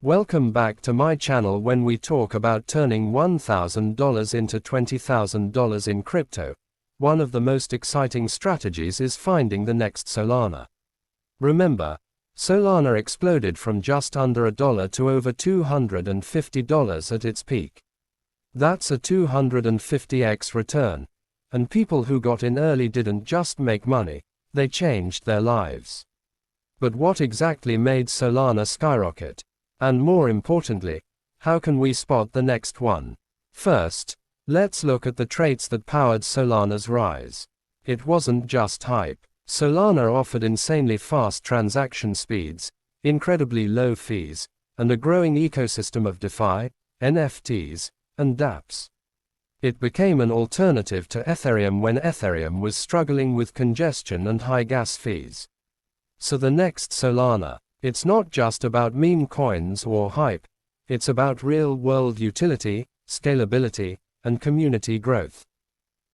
Welcome back to my channel when we talk about turning $1,000 into $20,000 in crypto. One of the most exciting strategies is finding the next Solana. Remember, Solana exploded from just under $1 to over $250 at its peak. That's a 250x return. And people who got in early didn't just make money, they changed their lives. But what exactly made Solana skyrocket? And more importantly, how can we spot the next one? First, let's look at the traits that powered Solana's rise. It wasn't just hype. Solana offered insanely fast transaction speeds, incredibly low fees, and a growing ecosystem of DeFi, NFTs, and dApps. It became an alternative to Ethereum when Ethereum was struggling with congestion and high gas fees. So the next Solana, it's not just about meme coins or hype, it's about real-world utility, scalability, and community growth.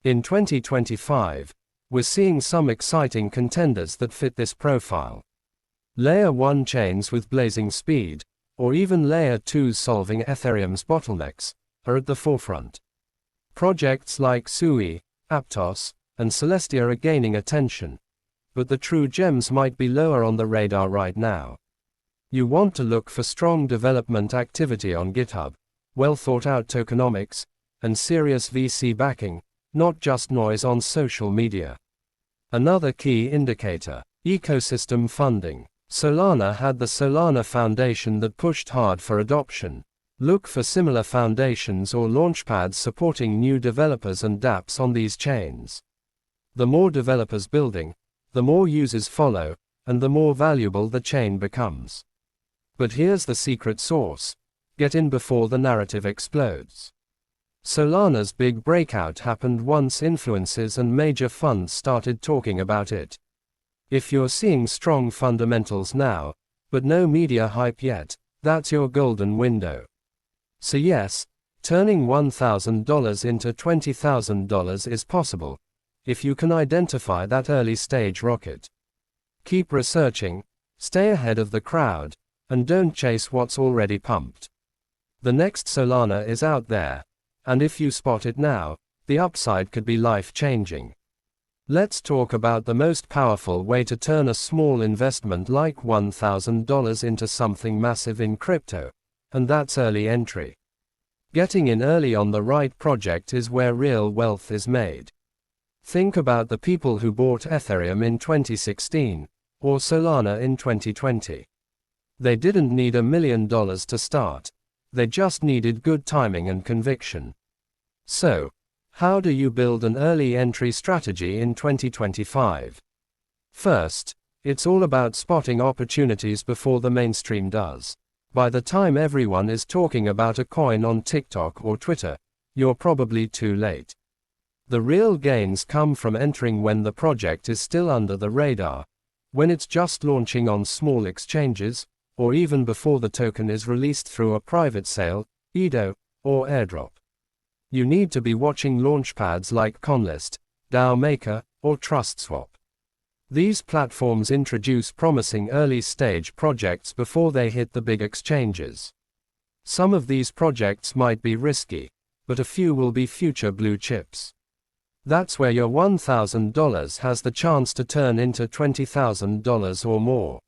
In 2025, we're seeing some exciting contenders that fit this profile. Layer 1 chains with blazing speed, or even Layer 2s solving Ethereum's bottlenecks, are at the forefront. Projects like Sui, Aptos, and Celestia are gaining attention, but the true gems might be lower on the radar right now. You want to look for strong development activity on GitHub, well-thought-out tokenomics, and serious VC backing, not just noise on social media. Another key indicator: ecosystem funding. Solana had the Solana Foundation that pushed hard for adoption. Look for similar foundations or launchpads supporting new developers and dApps on these chains. The more developers building, the more users follow, and the more valuable the chain becomes. But here's the secret sauce: get in before the narrative explodes. Solana's big breakout happened once influencers and major funds started talking about it. If you're seeing strong fundamentals now, but no media hype yet, that's your golden window. So yes, turning $1,000 into $20,000 is possible, if you can identify that early stage rocket. Keep researching, stay ahead of the crowd, and don't chase what's already pumped. The next Solana is out there, and if you spot it now, the upside could be life-changing. Let's talk about the most powerful way to turn a small investment like $1,000 into something massive in crypto, and that's early entry. Getting in early on the right project is where real wealth is made. Think about the people who bought Ethereum in 2016, or Solana in 2020. They didn't need $1 million to start. They just needed good timing and conviction. So, how do you build an early entry strategy in 2025? First, it's all about spotting opportunities before the mainstream does. By the time everyone is talking about a coin on TikTok or Twitter, you're probably too late. The real gains come from entering when the project is still under the radar, when it's just launching on small exchanges, or even before the token is released through a private sale, IDO, or airdrop. You need to be watching launchpads like Conlist, DAO Maker, or TrustSwap. These platforms introduce promising early-stage projects before they hit the big exchanges. Some of these projects might be risky, but a few will be future blue chips. That's where your $1,000 has the chance to turn into $20,000 or more.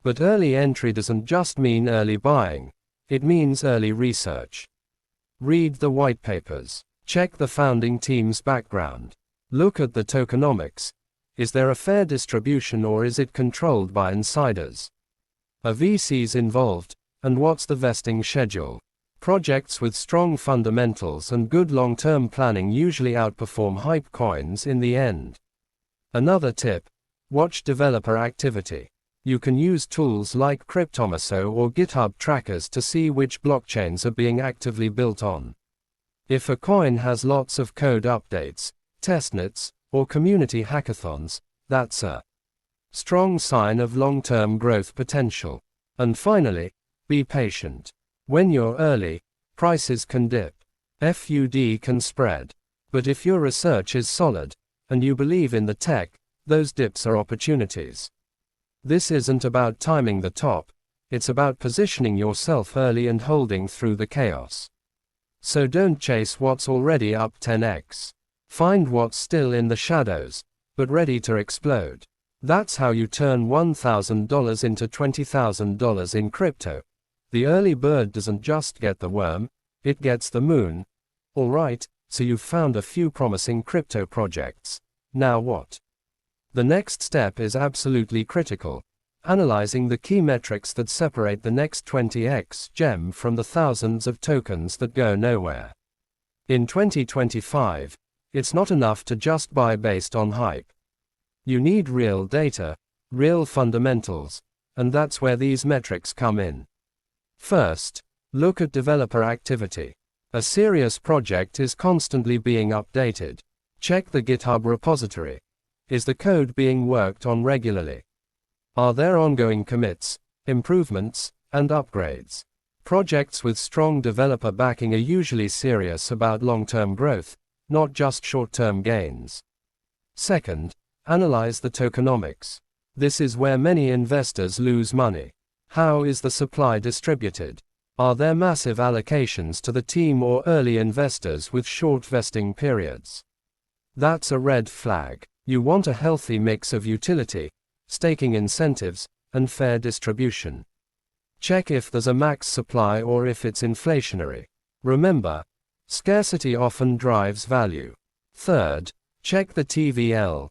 But early entry doesn't just mean early buying, it means early research. Read the white papers. Check the founding team's background. Look at the tokenomics. Is there a fair distribution or is it controlled by insiders? Are VCs involved, and what's the vesting schedule? Projects with strong fundamentals and good long-term planning usually outperform hype coins in the end. Another tip: watch developer activity. You can use tools like Cryptomaso or GitHub trackers to see which blockchains are being actively built on. If a coin has lots of code updates, testnets, or community hackathons, that's a strong sign of long-term growth potential. And finally, be patient. When you're early, prices can dip. FUD can spread. But if your research is solid, and you believe in the tech, those dips are opportunities. This isn't about timing the top, It's about positioning yourself early and holding through the chaos. So don't chase what's already up 10x. Find what's still in the shadows, but ready to explode. That's how you turn $1,000 into $20,000 in crypto. The early bird doesn't just get the worm, it gets the moon. Alright, so you've found a few promising crypto projects. Now what? The next step is absolutely critical. Analyzing the key metrics that separate the next 20x gem from the thousands of tokens that go nowhere. In 2025, it's not enough to just buy based on hype. You need real data, real fundamentals, and that's where these metrics come in. First, look at developer activity. A serious project is constantly being updated. Check the GitHub repository. Is the code being worked on regularly? Are there ongoing commits, improvements, and upgrades? Projects with strong developer backing are usually serious about long-term growth, not just short-term gains. Second, analyze the tokenomics. This is where many investors lose money. How is the supply distributed? Are there massive allocations to the team or early investors with short vesting periods? That's a red flag. You want a healthy mix of utility, staking incentives, and fair distribution. Check if there's a max supply or if it's inflationary. Remember, scarcity often drives value. Third, check the TVL,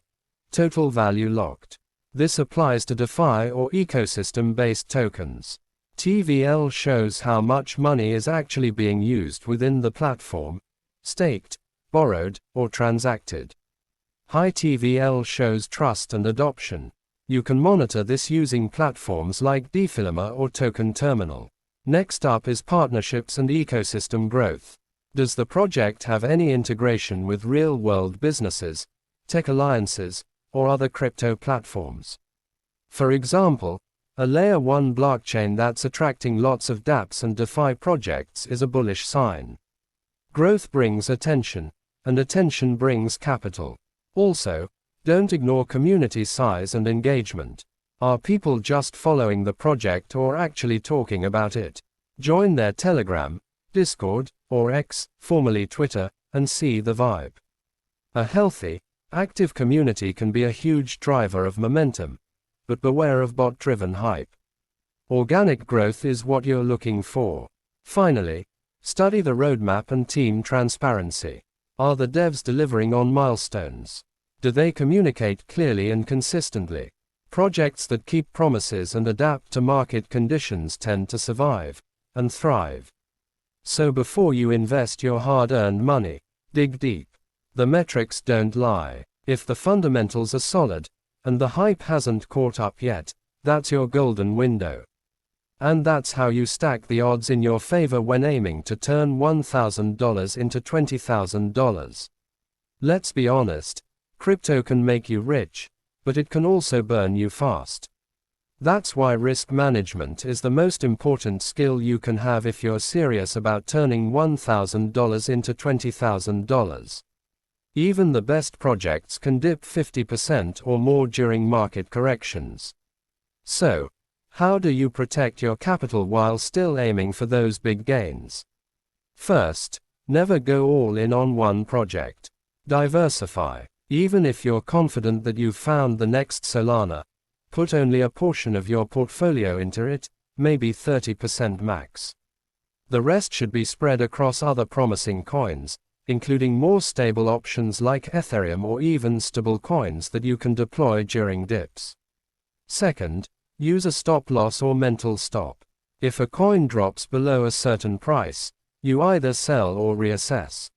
total value locked. This applies to DeFi or ecosystem-based tokens. TVL shows how much money is actually being used within the platform, staked, borrowed, or transacted. High TVL shows trust and adoption. You can monitor this using platforms like Defilima or Token Terminal. Next up is partnerships and ecosystem growth. Does the project have any integration with real-world businesses, tech alliances, or other crypto platforms? For example, a Layer 1 blockchain that's attracting lots of dApps and DeFi projects is a bullish sign. Growth brings attention, and attention brings capital. Also, don't ignore community size and engagement. Are people just following the project or actually talking about it? Join their Telegram, Discord, or X, formerly Twitter, and see the vibe. A healthy, active community can be a huge driver of momentum, but beware of bot-driven hype. Organic growth is what you're looking for. Finally, study the roadmap and team transparency. Are the devs delivering on milestones? Do they communicate clearly and consistently? Projects that keep promises and adapt to market conditions tend to survive and thrive. So before you invest your hard-earned money, dig deep. The metrics don't lie. If the fundamentals are solid, and the hype hasn't caught up yet, that's your golden window. And that's how you stack the odds in your favor when aiming to turn $1,000 into $20,000. Let's be honest, crypto can make you rich, but it can also burn you fast. That's why risk management is the most important skill you can have if you're serious about turning $1,000 into $20,000. Even the best projects can dip 50% or more during market corrections. So, how do you protect your capital while still aiming for those big gains? First, never go all in on one project. Diversify. Even if you're confident that you've found the next Solana, put only a portion of your portfolio into it, maybe 30% max. The rest should be spread across other promising coins, including more stable options like Ethereum or even stable coins that you can deploy during dips. Second, use a stop loss or mental stop. If a coin drops below a certain price, you either sell or reassess.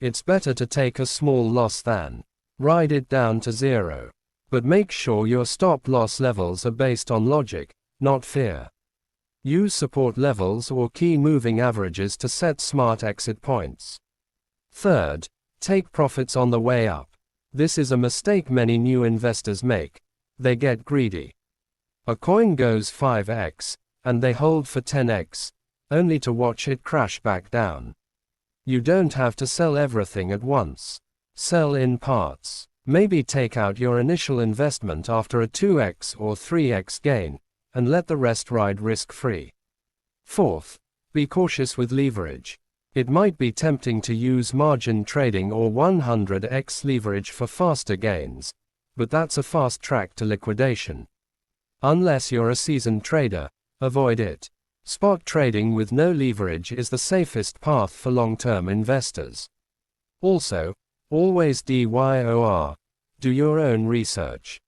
It's better to take a small loss than ride it down to zero. But make sure your stop loss levels are based on logic, not fear. Use support levels or key moving averages to set smart exit points. Third, take profits on the way up. This is a mistake many new investors make. They get greedy. A coin goes 5x, and they hold for 10x, only to watch it crash back down. You don't have to sell everything at once. Sell in parts. Maybe take out your initial investment after a 2x or 3x gain, and let the rest ride risk-free. Fourth, be cautious with leverage. It might be tempting to use margin trading or 100x leverage for faster gains, but that's a fast track to liquidation. Unless you're a seasoned trader, avoid it. Spot trading with no leverage is the safest path for long-term investors. Also, always do your own research.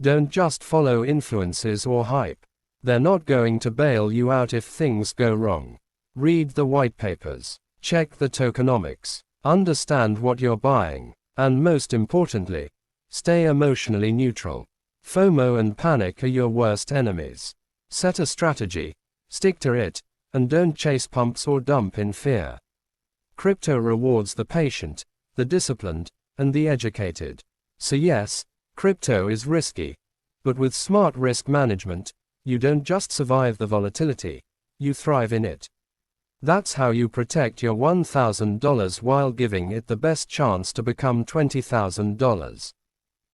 Don't just follow influences or hype. They're not going to bail you out if things go wrong. Read the white papers. Check the tokenomics. Understand what you're buying. And most importantly, stay emotionally neutral. FOMO and panic are your worst enemies. Set a strategy, stick to it, and don't chase pumps or dump in fear. Crypto rewards the patient, the disciplined, and the educated. So yes, crypto is risky. But with smart risk management, you don't just survive the volatility, you thrive in it. That's how you protect your $1,000 while giving it the best chance to become $20,000.